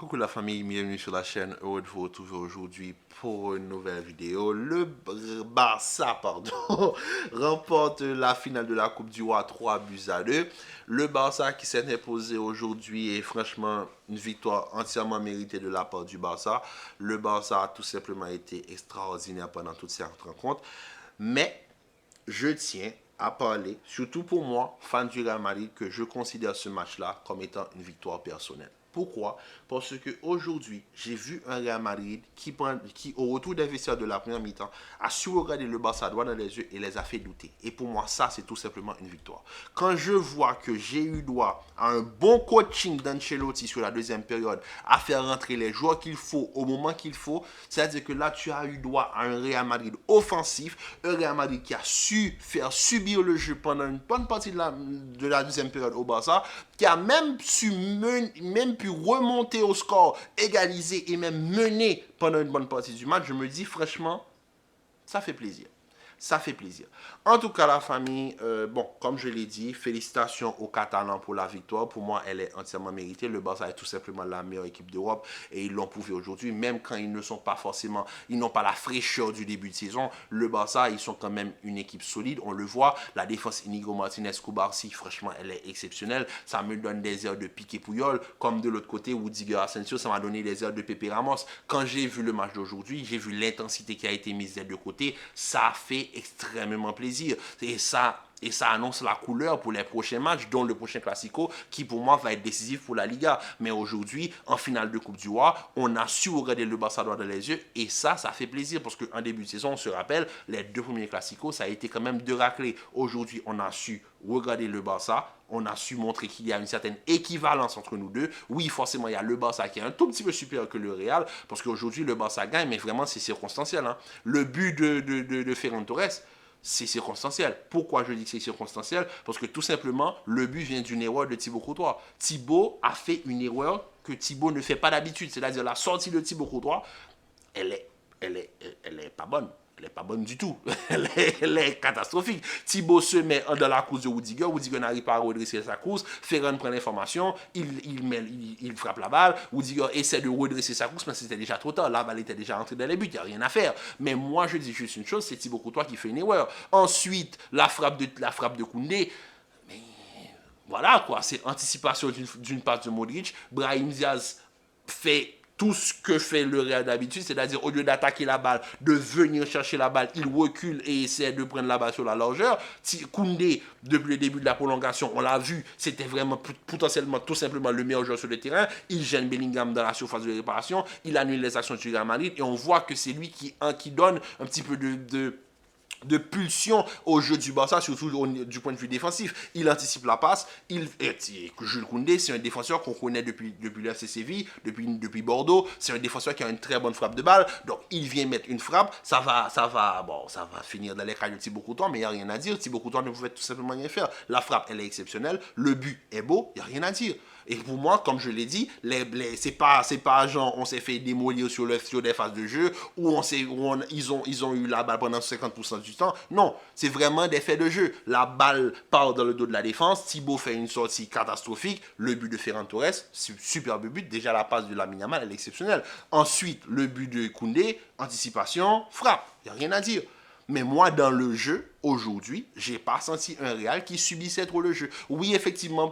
Coucou la famille, bienvenue sur la chaîne. Heureux de vous retrouver aujourd'hui pour une nouvelle vidéo. Le Barça, remporte la finale de la Coupe du Roi 3 buts à 2. Le Barça qui s'est imposé aujourd'hui est franchement une victoire entièrement méritée de la part du Barça. Le Barça a tout simplement été extraordinaire pendant toute cette rencontre. Mais je tiens à parler, surtout pour moi, fan du Real Madrid, que je considère ce match-là comme étant une victoire personnelle. Pourquoi? Parce que aujourd'hui, j'ai vu un Real Madrid qui, au retour des vestiaires de la première mi-temps, a su regarder le Barça droit dans les yeux et les a fait douter. Et pour moi, ça, c'est tout simplement une victoire. Quand je vois que j'ai eu droit à un bon coaching d'Ancelotti sur la deuxième période, à faire rentrer les joueurs qu'il faut au moment qu'il faut, c'est-à-dire que là, tu as eu droit à un Real Madrid offensif, un Real Madrid qui a su faire subir le jeu pendant une bonne partie de la deuxième période au Barça, qui a même pu remonter au score, égaliser et même mener pendant une bonne partie du match. Je me dis franchement, ça fait plaisir. Ça fait plaisir. En tout cas, la famille, bon, comme je l'ai dit, félicitations aux Catalans pour la victoire. Pour moi, elle est entièrement méritée. Le Barça est tout simplement la meilleure équipe d'Europe et ils l'ont prouvé aujourd'hui. Même quand ils ne sont pas forcément, ils n'ont pas la fraîcheur du début de saison, le Barça, ils sont quand même une équipe solide. On le voit. La défense Inigo Martinez-Cubarsi, franchement, elle est exceptionnelle. Ça me donne des airs de Piqué Puyol. Comme de l'autre côté, Rudiger Asensio, ça m'a donné des airs de Pepe Ramos. Quand j'ai vu le match d'aujourd'hui, j'ai vu l'intensité qui a été mise des deux côtés. Ça a fait extrêmement plaisir. Et ça annonce la couleur pour les prochains matchs, dont le prochain Classico, qui pour moi va être décisif pour la Liga. Mais aujourd'hui, en finale de Coupe du Roi, on a su regarder le Barça droit dans les yeux, et ça fait plaisir, parce qu'en début de saison, on se rappelle, les deux premiers Classicos, ça a été quand même deux raclés. Aujourd'hui, on a su regarder le Barça, on a su montrer qu'il y a une certaine équivalence entre nous deux. Oui, forcément, il y a le Barça qui est un tout petit peu supérieur que le Real, parce qu'aujourd'hui, le Barça gagne, mais vraiment, c'est circonstanciel. Hein. Le but de Ferran Torres, c'est circonstanciel. Pourquoi je dis que c'est circonstanciel? Parce que tout simplement, le but vient d'une erreur de Thibaut Courtois. Thibaut a fait une erreur que Thibaut ne fait pas d'habitude. C'est-à-dire la sortie de Thibaut Courtois, elle est pas bonne. Elle n'est pas bonne du tout. Elle est catastrophique. Thibaut se met dans la course de Rudiger. Rudiger n'arrive pas à redresser sa course. Ferran prend l'information. Il frappe la balle. Rudiger essaie de redresser sa course, mais c'était déjà trop tard. La balle était déjà entrée dans les buts. Il n'y a rien à faire. Mais moi, je dis juste une chose, c'est Thibaut Courtois qui fait une erreur. Ensuite, la frappe de Koundé. Mais voilà quoi. C'est anticipation d'une passe de Modric. Brahim Diaz fait tout ce que fait le Real d'habitude, c'est-à-dire au lieu d'attaquer la balle, de venir chercher la balle, il recule et essaie de prendre la balle sur la largeur. Koundé, depuis le début de la prolongation, on l'a vu, c'était vraiment potentiellement tout simplement le meilleur joueur sur le terrain. Il gêne Bellingham dans la surface de réparation, il annule les actions du Real Madrid et on voit que c'est lui qui donne un petit peu de pulsion au jeu du Barça, surtout du point de vue défensif. Il anticipe la passe. Jules Koundé, c'est un défenseur qu'on connaît depuis le FC Séville, depuis Bordeaux. C'est un défenseur qui a une très bonne frappe de balle. Donc, il vient mettre une frappe. Ça va finir dans les cailles de Thibaut Courtois, mais il n'y a rien à dire. Thibaut Courtois ne pouvait tout simplement rien faire. La frappe, elle est exceptionnelle. Le but est beau. Il n'y a rien à dire. Et pour moi, comme je l'ai dit, c'est pas genre on s'est fait démolir sur des phases de jeu où ils ont eu la balle pendant 50% du temps. Non, c'est vraiment des faits de jeu. La balle part dans le dos de la défense. Thibaut fait une sortie catastrophique. Le but de Ferran Torres, superbe but. Déjà la passe de Lamine Yamal, elle est exceptionnelle. Ensuite, le but de Koundé, anticipation, frappe. Il n'y a rien à dire. Mais moi, dans le jeu, aujourd'hui, j'ai pas senti un Real qui subissait trop le jeu. Oui, effectivement,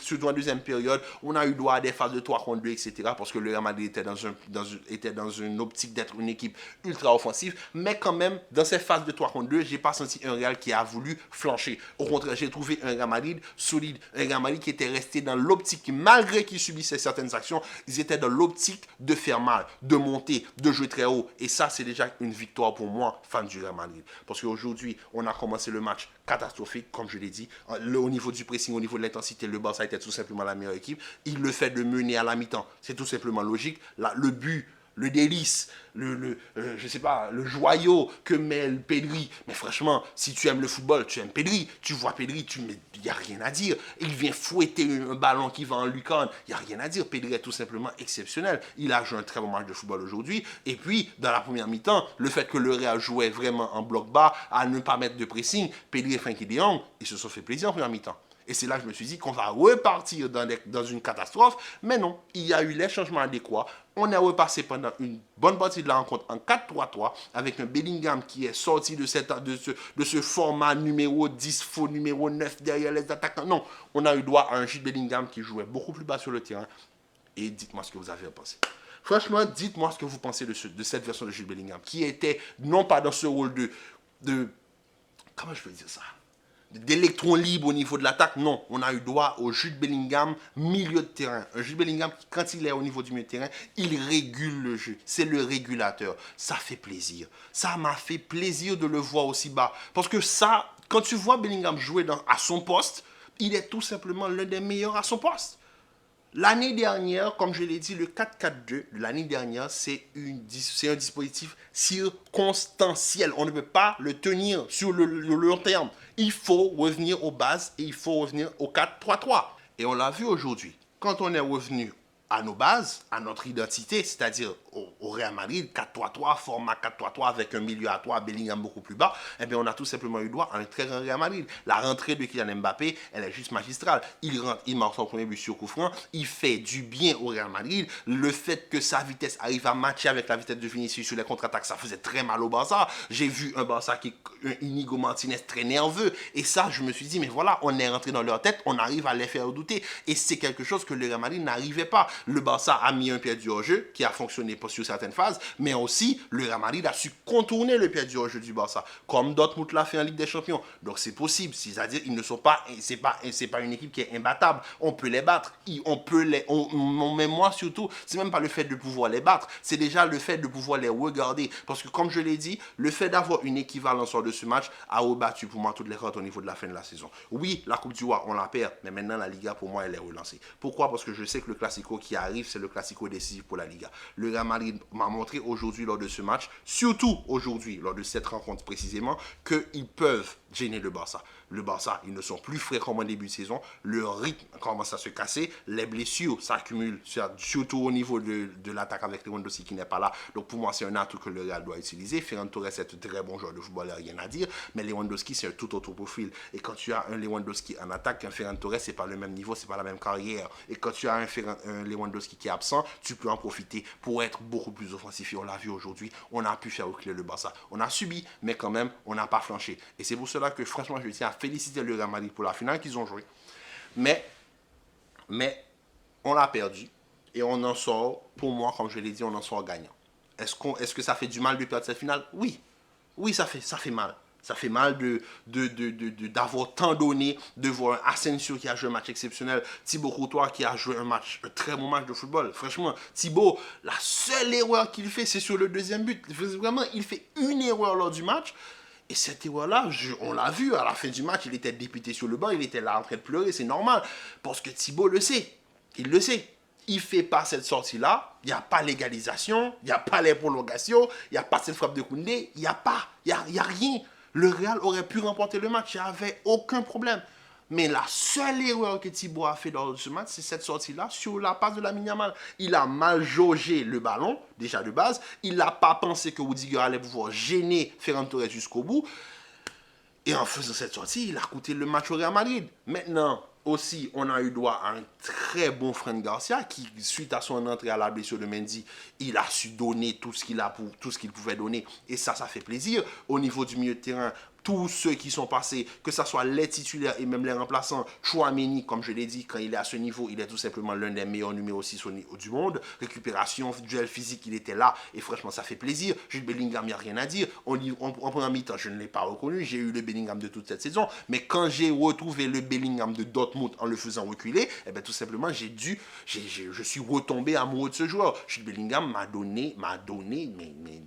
surtout en deuxième période, on a eu droit à des phases de 3 contre 2, etc. Parce que le Real Madrid était dans une optique d'être une équipe ultra offensive. Mais quand même, dans ces phases de 3 contre 2, j'ai pas senti un Real qui a voulu flancher. Au contraire, j'ai trouvé un Real Madrid solide. Un Real Madrid qui était resté dans l'optique, malgré qu'ils subissaient certaines actions, ils étaient dans l'optique de faire mal, de monter, de jouer très haut. Et ça, c'est déjà une victoire pour moi, fan du Real Madrid. Parce qu'aujourd'hui, on a commencé le match catastrophique, comme je l'ai dit. Au niveau du pressing, au niveau de l'intensité, le Barça était tout simplement la meilleure équipe. Il le fait de mener à la mi-temps. C'est tout simplement logique. Le but, le délice, je sais pas, le joyau que met Pedri. Mais franchement, si tu aimes le football, tu aimes Pedri. Tu vois Pedri, il n'y a rien à dire. Il vient fouetter un ballon qui va en lucarne. Il n'y a rien à dire. Pedri est tout simplement exceptionnel. Il a joué un très bon match de football aujourd'hui. Et puis, dans la première mi-temps, le fait que le Real jouait vraiment en bloc bas, à ne pas mettre de pressing, Pedri et Frenkie de Jong, ils se sont fait plaisir en première mi-temps. Et c'est là que je me suis dit qu'on va repartir dans une catastrophe. Mais non, il y a eu les changements adéquats. On est repassé pendant une bonne partie de la rencontre en 4-3-3 avec un Bellingham qui est sorti de ce format numéro 10, faux numéro 9 derrière les attaquants. Non, on a eu droit à un Jude Bellingham qui jouait beaucoup plus bas sur le terrain. Et dites-moi ce que vous avez pensé. Franchement, dites-moi ce que vous pensez de cette version de Jude Bellingham qui était non pas dans ce rôle de comment je peux dire ça, d'électron libre au niveau de l'attaque. Non, on a eu droit au Jude Bellingham milieu de terrain. Un Jude Bellingham qui, quand il est au niveau du milieu de terrain, il régule le jeu. C'est le régulateur. Ça fait plaisir. Ça m'a fait plaisir de le voir aussi bas. Parce que ça, quand tu vois Bellingham jouer à son poste, il est tout simplement l'un des meilleurs à son poste. L'année dernière, comme je l'ai dit, le 4-4-2 de l'année dernière, c'est un dispositif circonstanciel. On ne peut pas le tenir sur le long terme. Il faut revenir aux bases et il faut revenir au 4-3-3. Et on l'a vu aujourd'hui. Quand on est revenu à nos bases, à notre identité, c'est-à-dire au Real Madrid, 4-3-3, format 4-3-3 avec un milieu à 3, Bellingham beaucoup plus bas, eh bien on a tout simplement eu droit à un très grand Real Madrid. La rentrée de Kylian Mbappé, elle est juste magistrale. Il rentre, il marque son premier but sur coup franc, il fait du bien au Real Madrid. Le fait que sa vitesse arrive à matcher avec la vitesse de Vinicius sur les contre-attaques, ça faisait très mal au Barça. J'ai vu un Barça un Inigo Martinez très nerveux. Et ça, je me suis dit, mais voilà, on est rentré dans leur tête, on arrive à les faire douter. Et c'est quelque chose que le Real Madrid n'arrivait pas. Le Barça a mis un pied du hors-jeu qui a fonctionné sur certaines phases, mais aussi le Real Madrid a su contourner le pied du hors-jeu du Barça, comme Dortmund l'a fait en Ligue des Champions. Donc c'est possible, c'est-à-dire ils ne sont pas, c'est pas une équipe qui est imbattable. On peut les battre, mais moi surtout, c'est même pas le fait de pouvoir les battre, c'est déjà le fait de pouvoir les regarder, parce que comme je l'ai dit, le fait d'avoir une équivalence lors de ce match a rebattu pour moi toutes les cartes au niveau de la fin de la saison. Oui, la Coupe du Roi, on la perd, mais maintenant la Liga pour moi elle est relancée. Pourquoi? Parce que je sais que le Classico qui arrive, c'est le Classico décisif pour la Liga. Le Real Madrid m'a montré aujourd'hui lors de ce match, surtout aujourd'hui lors de cette rencontre précisément, qu'ils peuvent gêner le Barça. Le Barça, ils ne sont plus frais comme en début de saison. Le rythme commence à se casser. Les blessures s'accumulent, surtout au niveau de l'attaque avec Lewandowski qui n'est pas là. Donc pour moi, c'est un atout que le Real doit utiliser. Ferran Torres est un très bon joueur de football, il n'y a rien à dire. Mais Lewandowski, c'est un tout autre profil. Et quand tu as un Lewandowski en attaque, un Ferran Torres, c'est pas le même niveau, c'est pas la même carrière. Et quand tu as un Lewandowski qui est absent, tu peux en profiter pour être beaucoup plus offensif. Et on l'a vu aujourd'hui, on a pu faire reculer le Barça. On a subi, mais quand même, on n'a pas flanché. Et c'est pour cela que franchement, je tiens à féliciter le Real Madrid pour la finale qu'ils ont joué. Mais on l'a perdu. Et on en sort, pour moi, comme je l'ai dit, on en sort gagnant. Est-ce que ça fait du mal de perdre cette finale? Oui. Oui, ça fait mal. Ça fait mal d'avoir tant donné, de voir un Asensio qui a joué un match exceptionnel, Thibaut Courtois qui a joué un très bon match de football. Franchement, Thibaut, la seule erreur qu'il fait, c'est sur le deuxième but. Vraiment, il fait une erreur lors du match. Et cette erreur-là, on l'a vu, à la fin du match, il était dépité sur le banc, il était là en train de pleurer, c'est normal. Parce que Thibaut le sait. Il le sait. Il ne fait pas cette sortie-là, il n'y a pas l'égalisation, il n'y a pas les prolongations, il n'y a pas cette frappe de Koundé, il n'y a pas, il n'y a rien. Le Real aurait pu remporter le match, il n'y avait aucun problème. Mais la seule erreur que Thibaut a fait dans ce match, c'est cette sortie-là sur la passe de Lamine Yamal. Il a mal jaugé le ballon, déjà de base. Il n'a pas pensé que Rudiger allait pouvoir gêner Ferran Torres jusqu'au bout. Et en faisant cette sortie, il a coûté le match au Real Madrid. Maintenant, aussi, on a eu droit à un très bon Fran Garcia qui, suite à son entrée à la blessure de Mendy, il a su donner tout ce qu'il pouvait donner. Et ça fait plaisir. Au niveau du milieu de terrain, tous ceux qui sont passés, que ce soit les titulaires et même les remplaçants, Chouameni, comme je l'ai dit, quand il est à ce niveau, il est tout simplement l'un des meilleurs numéros 6 du monde. Récupération, duel physique, il était là. Et franchement, ça fait plaisir. Jude Bellingham, il n'y a rien à dire. En première mi-temps, je ne l'ai pas reconnu. J'ai eu le Bellingham de toute cette saison. Mais quand j'ai retrouvé le Bellingham de Dortmund en le faisant reculer, eh bien, tout simplement, je suis retombé amoureux de ce joueur. Jude Bellingham m'a donné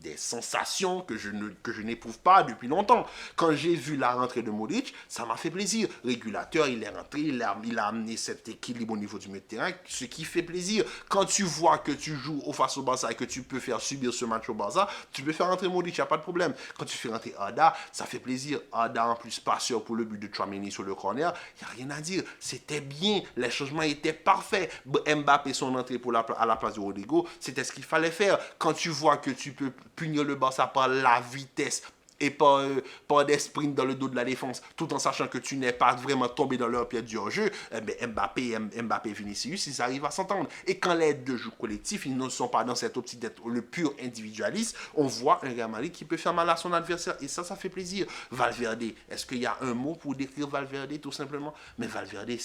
des sensations que je n'éprouve pas depuis longtemps. Quand j'ai vu la rentrée de Modric, ça m'a fait plaisir. Régulateur, il est rentré, il a amené cet équilibre au niveau du milieu de terrain, ce qui fait plaisir. Quand tu vois que tu joues face au Barça et que tu peux faire subir ce match au Barça, tu peux faire rentrer Modric, il n'y a pas de problème. Quand tu fais rentrer Arda, ça fait plaisir. Arda en plus passeur pour le but de Chouameni sur le corner, il n'y a rien à dire. C'était bien, les changements étaient parfaits. Mbappé, son entrée à la place de Rodrigo, c'était ce qu'il fallait faire. Quand tu vois que tu peux punir le Barça par la vitesse et par des sprints dans le dos de la défense, tout en sachant que tu n'es pas vraiment tombé dans leur pied du jeu, Mbappé et Vinicius, ils arrivent à s'entendre. Et quand les deux jouent collectif, ils ne sont pas dans cette optique d'être le pur individualiste, on voit un Real Madrid qui peut faire mal à son adversaire, et ça fait plaisir. Valverde, est-ce qu'il y a un mot pour décrire Valverde, tout simplement? Mais Valverde,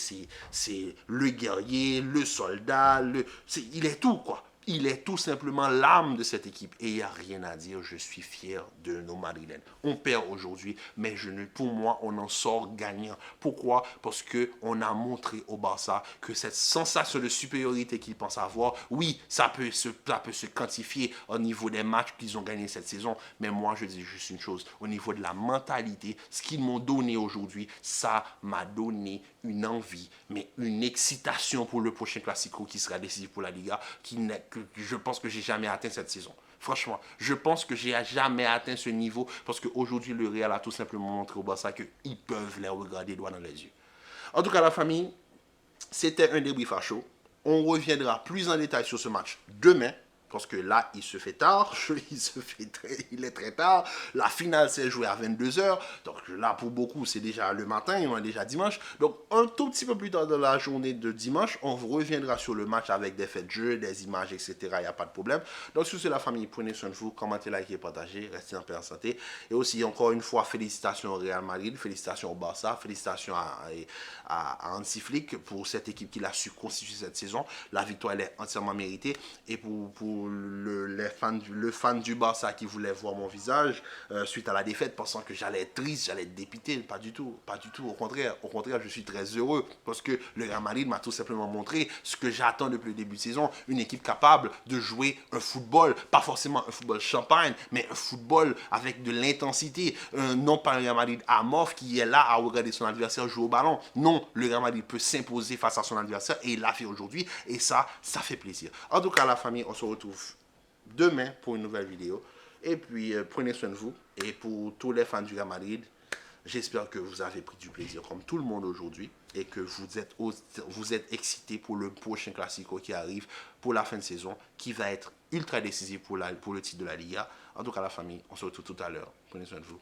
c'est le guerrier, le soldat, il est tout, quoi. Il est tout simplement l'âme de cette équipe. Et il n'y a rien à dire, je suis fier de nos Madrilènes. On perd aujourd'hui, mais pour moi, on en sort gagnant. Pourquoi? Parce qu'on a montré au Barça que cette sensation de supériorité qu'ils pensent avoir, oui, ça peut se quantifier au niveau des matchs qu'ils ont gagnés cette saison. Mais moi, je dis juste une chose. Au niveau de la mentalité, ce qu'ils m'ont donné aujourd'hui, ça m'a donné une envie, mais une excitation pour le prochain Classico qui sera décisif pour la Liga, que je pense que j'ai jamais atteint cette saison. Franchement, je pense que j'ai jamais atteint ce niveau parce qu'aujourd'hui, le Real a tout simplement montré au Barça qu'ils peuvent les regarder droit dans les yeux. En tout cas, la famille, c'était un débrief à chaud. On reviendra plus en détail sur ce match demain. Parce que là, il se fait tard, il est très tard. La finale s'est jouée à 22h. Donc là, pour beaucoup, c'est déjà le matin, on est déjà dimanche. Donc un tout petit peu plus tard dans la journée de dimanche, on reviendra sur le match avec des faits de jeu, des images, etc. Il n'y a pas de problème. Donc sur ce, la famille, prenez soin de vous, commentez, likez, partagez, restez en paix, en santé. Et aussi, encore une fois, félicitations au Real Madrid, félicitations au Barça, félicitations à Hansi Flick pour cette équipe qu'il a su constituer cette saison. La victoire, elle est entièrement méritée. Et pour le fan du Barça qui voulait voir mon visage suite à la défaite, pensant que j'allais être triste, j'allais être dépité, pas du tout, au contraire, je suis très heureux parce que le Real Madrid m'a tout simplement montré ce que j'attends depuis le début de saison, une équipe capable de jouer un football, pas forcément un football champagne, mais un football avec de l'intensité, non pas le Real Madrid amorphe qui est là à regarder son adversaire jouer au ballon, non, le Real Madrid peut s'imposer face à son adversaire et il l'a fait aujourd'hui et ça fait plaisir. En tout cas, la famille, on se retrouve demain pour une nouvelle vidéo. Et puis, prenez soin de vous. Et pour tous les fans du Real Madrid, j'espère que vous avez pris du plaisir comme tout le monde aujourd'hui et que vous êtes excités pour le prochain Classico qui arrive pour la fin de saison, qui va être ultra décisif pour le titre de la Liga. En tout cas, la famille, on se retrouve tout à l'heure. Prenez soin de vous.